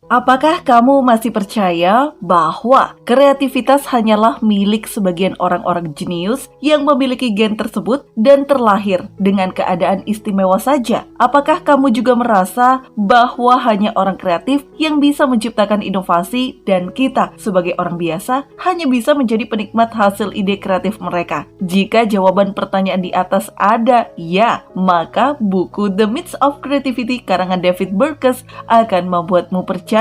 Apakah kamu masih percaya bahwa kreativitas hanyalah milik sebagian orang-orang jenius yang memiliki gen tersebut dan terlahir dengan keadaan istimewa saja? Apakah kamu juga merasa bahwa hanya orang kreatif yang bisa menciptakan inovasi dan kita sebagai orang biasa hanya bisa menjadi penikmat hasil ide kreatif mereka? Jika jawaban pertanyaan di atas ada ya, maka buku The Myths of Creativity karangan David Burkus akan membuatmu percaya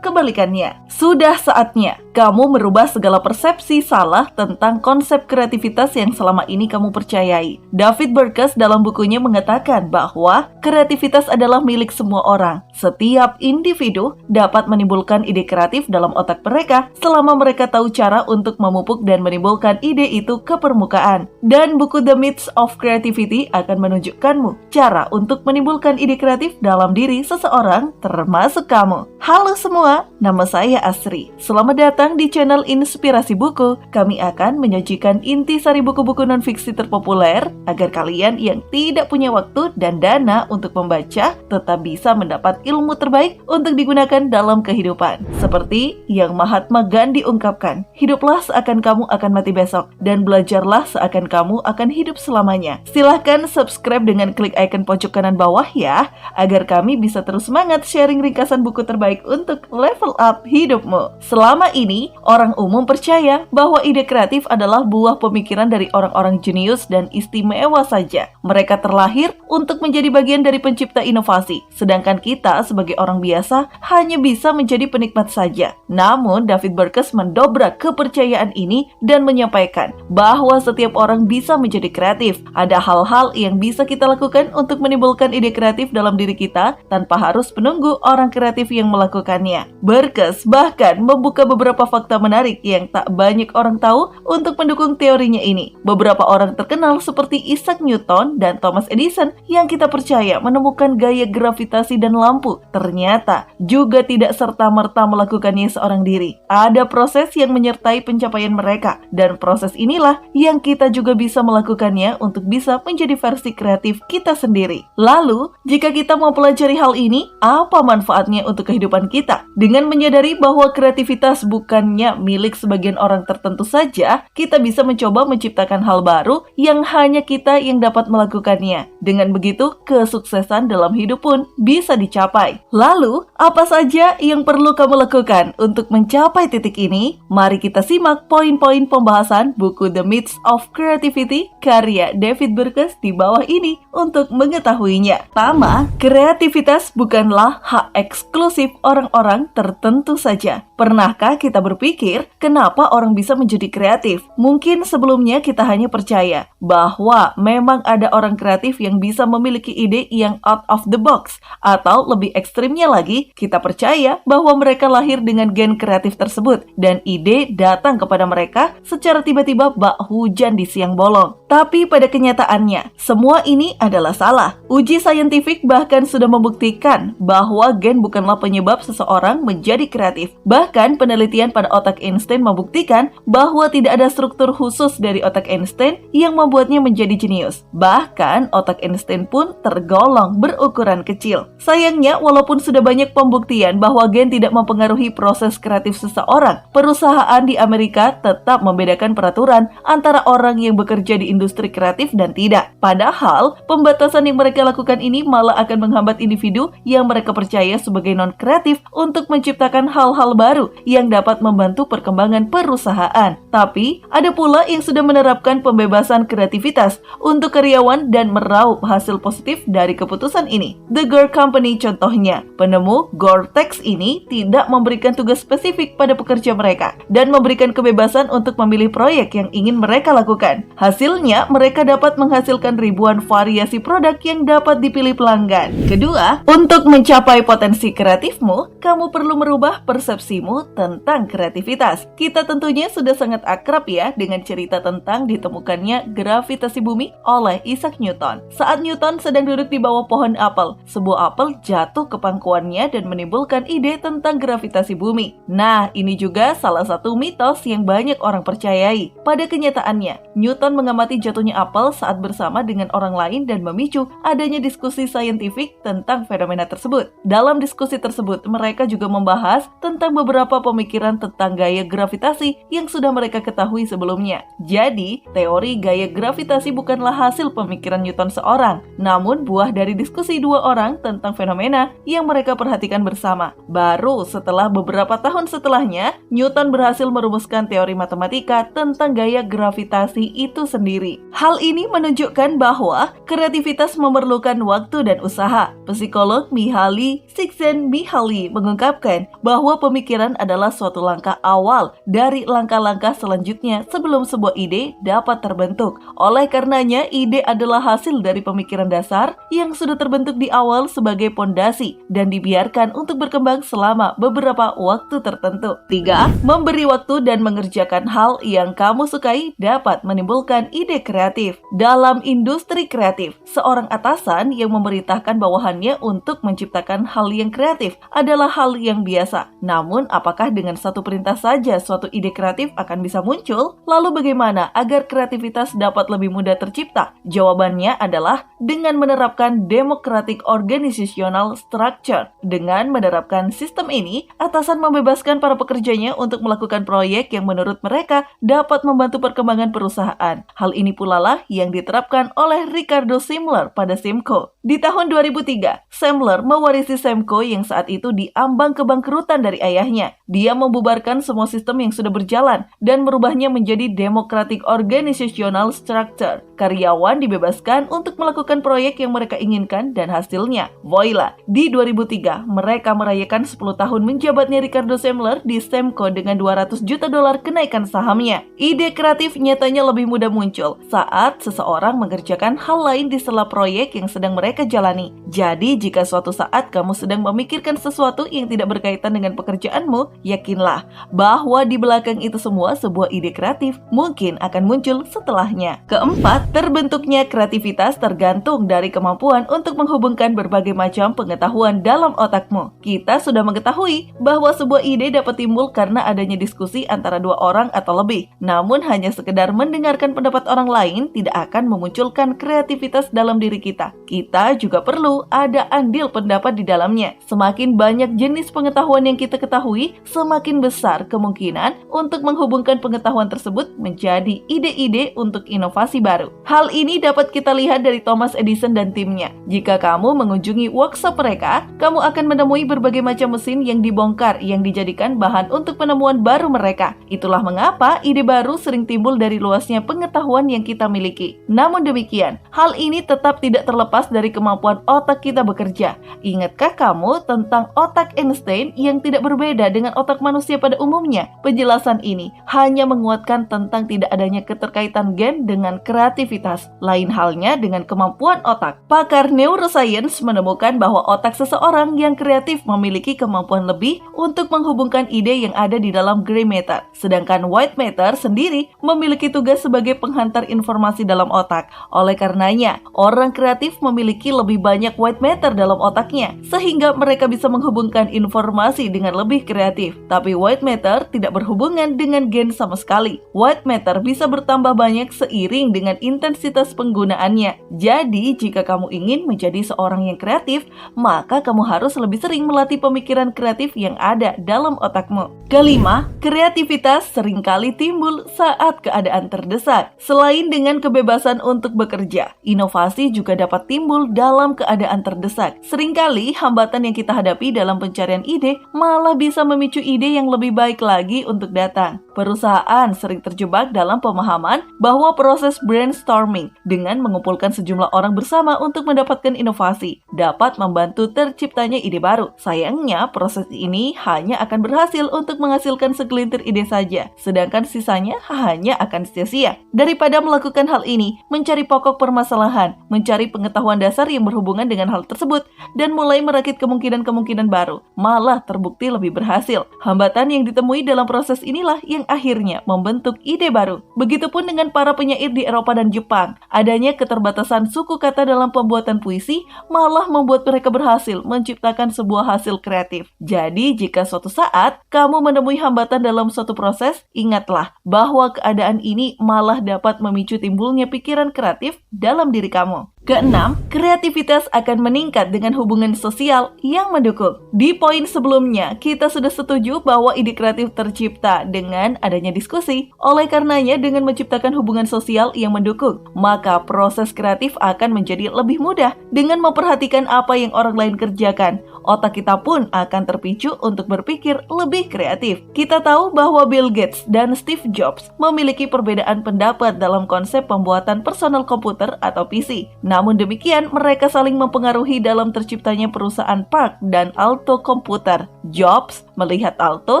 kebalikannya. Sudah saatnya kamu merubah segala persepsi salah tentang konsep kreativitas yang selama ini kamu percayai. David Burkus dalam bukunya mengatakan bahwa kreativitas adalah milik semua orang. Setiap individu dapat menimbulkan ide kreatif dalam otak mereka selama mereka tahu cara untuk memupuk dan menimbulkan ide itu ke permukaan. Dan buku The Myths of Creativity akan menunjukkanmu cara untuk menimbulkan ide kreatif dalam diri seseorang termasuk kamu. Halo semua, nama saya Asri. Selamat datang di channel Inspirasi Buku. Kami akan menyajikan intisari buku-buku non-fiksi terpopuler agar kalian yang tidak punya waktu dan dana untuk membaca tetap bisa mendapat ilmu terbaik untuk digunakan dalam kehidupan. Seperti yang Mahatma Gandhi ungkapkan, hiduplah seakan kamu akan mati besok dan belajarlah seakan kamu akan hidup selamanya. Silahkan subscribe dengan klik icon pojok kanan bawah ya, agar kami bisa terus semangat sharing ringkasan buku terbaik untuk level up hidupmu. Selama ini, orang umum percaya bahwa ide kreatif adalah buah pemikiran dari orang-orang jenius dan istimewa saja. Mereka terlahir untuk menjadi bagian dari pencipta inovasi, sedangkan kita sebagai orang biasa hanya bisa menjadi penikmat saja. Namun, David Burkus mendobrak kepercayaan ini dan menyampaikan bahwa setiap orang bisa menjadi kreatif. Ada hal-hal yang bisa kita lakukan untuk menimbulkan ide kreatif dalam diri kita tanpa harus menunggu orang kreatif yang melakukannya. Burkus bahkan membuka beberapa fakta menarik yang tak banyak orang tahu untuk mendukung teorinya ini. Beberapa orang terkenal seperti Isaac Newton dan Thomas Edison yang kita percaya menemukan gaya gravitasi dan lampu, ternyata juga tidak serta-merta melakukannya seorang diri. Ada proses yang menyertai pencapaian mereka, dan proses inilah yang kita juga bisa melakukannya untuk bisa menjadi versi kreatif kita sendiri. Lalu, jika kita mau pelajari hal ini, apa manfaatnya untuk kehidupan kita? Dengan menyadari bahwa kreativitas bukannya milik sebagian orang tertentu saja, kita bisa mencoba menciptakan hal baru yang hanya kita yang dapat melakukannya. Dengan begitu, kesuksesan dalam hidup pun bisa dicapai. Lalu, apa saja yang perlu kamu lakukan untuk mencapai titik ini? Mari kita simak poin-poin pembahasan buku The Myths of Creativity karya David Burkus di bawah ini untuk mengetahuinya. Pertama, kreativitas bukanlah hak eksklusif orang-orang tertentu saja. Pernahkah kita berpikir kenapa orang bisa menjadi kreatif? Mungkin sebelumnya kita hanya percaya bahwa memang ada orang kreatif yang bisa memiliki ide yang out of the box, atau lebih ekstrimnya lagi, kita percaya bahwa mereka lahir dengan gen kreatif tersebut dan ide datang kepada mereka secara tiba-tiba bak hujan di siang bolong. Tapi pada kenyataannya, semua ini adalah salah. Uji saintifik bahkan sudah membuktikan bahwa gen bukanlah penyebab seseorang menjadi kreatif. Bahkan penelitian pada otak Einstein membuktikan bahwa tidak ada struktur khusus dari otak Einstein yang membuatnya menjadi jenius. Bahkan otak Einstein pun tergolong berukuran kecil. Sayangnya, walaupun sudah banyak pembuktian bahwa gen tidak mempengaruhi proses kreatif seseorang, perusahaan di Amerika tetap membedakan peraturan antara orang yang bekerja di industri kreatif dan tidak. Padahal, pembatasan yang mereka lakukan ini malah akan menghambat individu yang mereka percaya sebagai non-kreatif untuk menciptakan hal-hal baru yang dapat membantu perkembangan perusahaan. Tapi, ada pula yang sudah menerapkan pembebasan kreativitas untuk karyawan dan meraup hasil positif dari keputusan ini. The Gore Company contohnya, penemu Gore-Tex ini tidak memberikan tugas spesifik pada pekerja mereka dan memberikan kebebasan untuk memilih proyek yang ingin mereka lakukan. Hasilnya, mereka dapat menghasilkan ribuan variasi produk yang dapat dipilih pelanggan. Kedua, untuk mencapai potensi kreatifmu, kamu perlu merubah persepsimu tentang tentang kreativitas. Kita tentunya sudah sangat akrab ya dengan cerita tentang ditemukannya gravitasi bumi oleh Isaac Newton. Saat Newton sedang duduk di bawah pohon apel, sebuah apel jatuh ke pangkuannya dan menimbulkan ide tentang gravitasi bumi. Nah, ini juga salah satu mitos yang banyak orang percayai. Pada kenyataannya, Newton mengamati jatuhnya apel saat bersama dengan orang lain dan memicu adanya diskusi saintifik tentang fenomena tersebut. Dalam diskusi tersebut, mereka juga membahas tentang beberapa pemikiran tentang gaya gravitasi yang sudah mereka ketahui sebelumnya. Jadi, teori gaya gravitasi bukanlah hasil pemikiran Newton seorang, namun buah dari diskusi dua orang tentang fenomena yang mereka perhatikan bersama. Baru setelah beberapa tahun setelahnya, Newton berhasil merumuskan teori matematika tentang gaya gravitasi itu sendiri. Hal ini menunjukkan bahwa kreativitas memerlukan waktu dan usaha. Psikolog Mihaly Csikszentmihalyi mengungkapkan bahwa pemikiran adalah suatu langkah awal dari langkah-langkah selanjutnya sebelum sebuah ide dapat terbentuk. Oleh karenanya, ide adalah hasil dari pemikiran dasar yang sudah terbentuk di awal sebagai pondasi dan dibiarkan untuk berkembang selama beberapa waktu tertentu. 3. Memberi waktu dan mengerjakan hal yang kamu sukai dapat menimbulkan ide kreatif. Dalam industri kreatif, seorang atasan yang memerintahkan bawahannya untuk menciptakan hal yang kreatif adalah hal yang biasa. Namun, apakah dengan satu perintah saja suatu ide kreatif akan bisa muncul? Lalu bagaimana agar kreativitas dapat lebih mudah tercipta? Jawabannya adalah dengan menerapkan democratic organizational structure. Dengan menerapkan sistem ini, atasan membebaskan para pekerjanya untuk melakukan proyek yang menurut mereka dapat membantu perkembangan perusahaan. Hal ini pula lah yang diterapkan oleh Ricardo Semler pada Semco. Di tahun 2003, Semler mewarisi Semco yang saat itu diambang kebangkrutan dari ayahnya. Dia membubarkan semua sistem yang sudah berjalan dan merubahnya menjadi democratic organizational structure. Karyawan dibebaskan untuk melakukan proyek yang mereka inginkan dan hasilnya, voila, di 2003 mereka merayakan 10 tahun menjabatnya Ricardo Semler di Semco dengan $200 juta kenaikan sahamnya. Ide kreatif nyatanya lebih mudah muncul saat seseorang mengerjakan hal lain di sela proyek yang sedang mereka jalani. Jadi, jika suatu saat kamu sedang memikirkan sesuatu yang tidak berkaitan dengan pekerjaanmu, yakinlah bahwa di belakang itu semua sebuah ide kreatif mungkin akan muncul setelahnya. Keempat, terbentuknya kreativitas tergantung dari kemampuan untuk menghubungkan berbagai macam pengetahuan dalam otakmu. Kita sudah mengetahui bahwa sebuah ide dapat timbul karena adanya diskusi antara dua orang atau lebih. Namun hanya sekedar mendengarkan pendapat orang lain tidak akan memunculkan kreativitas dalam diri kita. Kita juga perlu ada andil pendapat di dalamnya. Semakin banyak jenis pengetahuan yang kita ketahui, semakin besar kemungkinan untuk menghubungkan pengetahuan tersebut menjadi ide-ide untuk inovasi baru. Hal ini dapat kita lihat dari Thomas Edison dan timnya. Jika kamu mengunjungi workshop mereka, kamu akan menemui berbagai macam mesin yang dibongkar yang dijadikan bahan untuk penemuan baru mereka. Itulah mengapa ide baru sering timbul dari luasnya pengetahuan yang kita miliki. Namun demikian, hal ini tetap tidak terlepas dari kemampuan otak kita bekerja. Ingatkah kamu tentang otak Einstein yang tidak berbeda dengan otak manusia pada umumnya? Penjelasan ini hanya menguatkan tentang tidak adanya keterkaitan gen dengan kreativitas. Lain halnya dengan kemampuan otak. Pakar neuroscience menemukan bahwa otak seseorang yang kreatif memiliki kemampuan lebih untuk menghubungkan ide yang ada di dalam gray matter. Sedangkan white matter sendiri memiliki tugas sebagai penghantar informasi dalam otak. Oleh karenanya, orang kreatif memiliki lebih banyak white matter dalam otaknya, sehingga mereka bisa menghubungkan informasi dengan lebih kreatif. Tapi white matter tidak berhubungan dengan gen sama sekali. White matter bisa bertambah banyak seiring dengan intensitas penggunaannya. Jadi, jika kamu ingin menjadi seorang yang kreatif, maka kamu harus lebih sering melatih pemikiran kreatif yang ada dalam otakmu. Kelima, kreativitas seringkali timbul saat keadaan terdesak. Selain dengan kebebasan untuk bekerja, inovasi juga dapat timbul dalam keadaan terdesak. Seringkali hambatan yang kita hadapi dalam pencarian ide malah bisa memicu ide yang lebih baik lagi untuk datang. Perusahaan sering terjebak dalam pemahaman bahwa proses brainstorming dengan mengumpulkan sejumlah orang bersama untuk mendapatkan inovasi dapat membantu terciptanya ide baru. Sayangnya, proses ini hanya akan berhasil untuk menghasilkan segelintir ide saja, sedangkan sisanya hanya akan sia-sia. Daripada melakukan hal ini, mencari pokok permasalahan, mencari pengetahuan dasar yang berhubungan dengan hal tersebut, dan mulai merakit kemungkinan-kemungkinan baru, malah terbukti lebih berhasil. Hambatan hambatan yang ditemui dalam proses inilah yang akhirnya membentuk ide baru. Begitupun dengan para penyair di Eropa dan Jepang. Adanya keterbatasan suku kata dalam pembuatan puisi malah membuat mereka berhasil menciptakan sebuah hasil kreatif. Jadi, jika suatu saat kamu menemui hambatan dalam suatu proses, ingatlah bahwa keadaan ini malah dapat memicu timbulnya pikiran kreatif dalam diri kamu. Keenam, kreativitas akan meningkat dengan hubungan sosial yang mendukung. Di poin sebelumnya, kita sudah setuju bahwa ide kreatif tercipta dengan adanya diskusi. Oleh karenanya, dengan menciptakan hubungan sosial yang mendukung, maka proses kreatif akan menjadi lebih mudah. Dengan memperhatikan apa yang orang lain kerjakan, otak kita pun akan terpicu untuk berpikir lebih kreatif. Kita tahu bahwa Bill Gates dan Steve Jobs memiliki perbedaan pendapat dalam konsep pembuatan personal komputer atau PC. Namun demikian, mereka saling mempengaruhi dalam terciptanya perusahaan Park dan Alto Computer. Jobs melihat Alto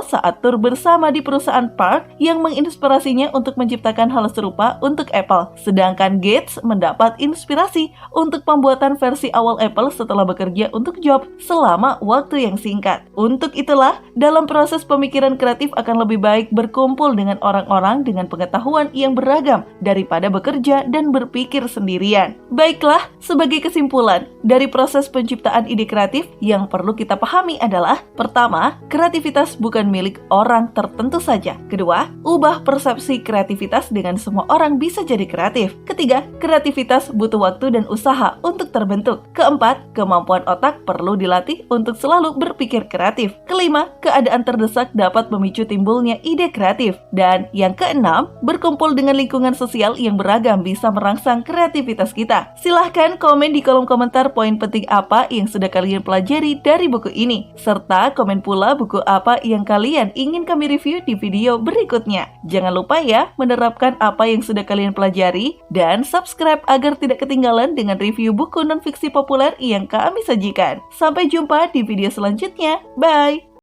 saat tur bersama di perusahaan Park yang menginspirasinya untuk menciptakan hal serupa untuk Apple. Sedangkan Gates mendapat inspirasi untuk pembuatan versi awal Apple setelah bekerja untuk Jobs selama waktu yang singkat. Untuk itulah, dalam proses pemikiran kreatif akan lebih baik berkumpul dengan orang-orang dengan pengetahuan yang beragam daripada bekerja dan berpikir sendirian. Baiklah, sebagai kesimpulan, dari proses penciptaan ide kreatif yang perlu kita pahami adalah: pertama, kreativitas bukan milik orang tertentu saja. Kedua, ubah persepsi kreativitas dengan semua orang bisa jadi kreatif. Ketiga, kreativitas butuh waktu dan usaha untuk terbentuk. Keempat, kemampuan otak perlu dilatih untuk selalu berpikir kreatif. Kelima, keadaan terdesak dapat memicu timbulnya ide kreatif. Dan yang keenam, berkumpul dengan lingkungan sosial yang beragam bisa merangsang kreativitas kita. Silahkan komen di kolom komentar poin penting apa yang sudah kalian pelajari dari buku ini, serta komen pula buku apa yang kalian ingin kami review di video berikutnya. Jangan lupa ya menerapkan apa yang sudah kalian pelajari dan subscribe agar tidak ketinggalan dengan review buku non-fiksi populer yang kami sajikan. Sampai jumpa di video selanjutnya. Bye!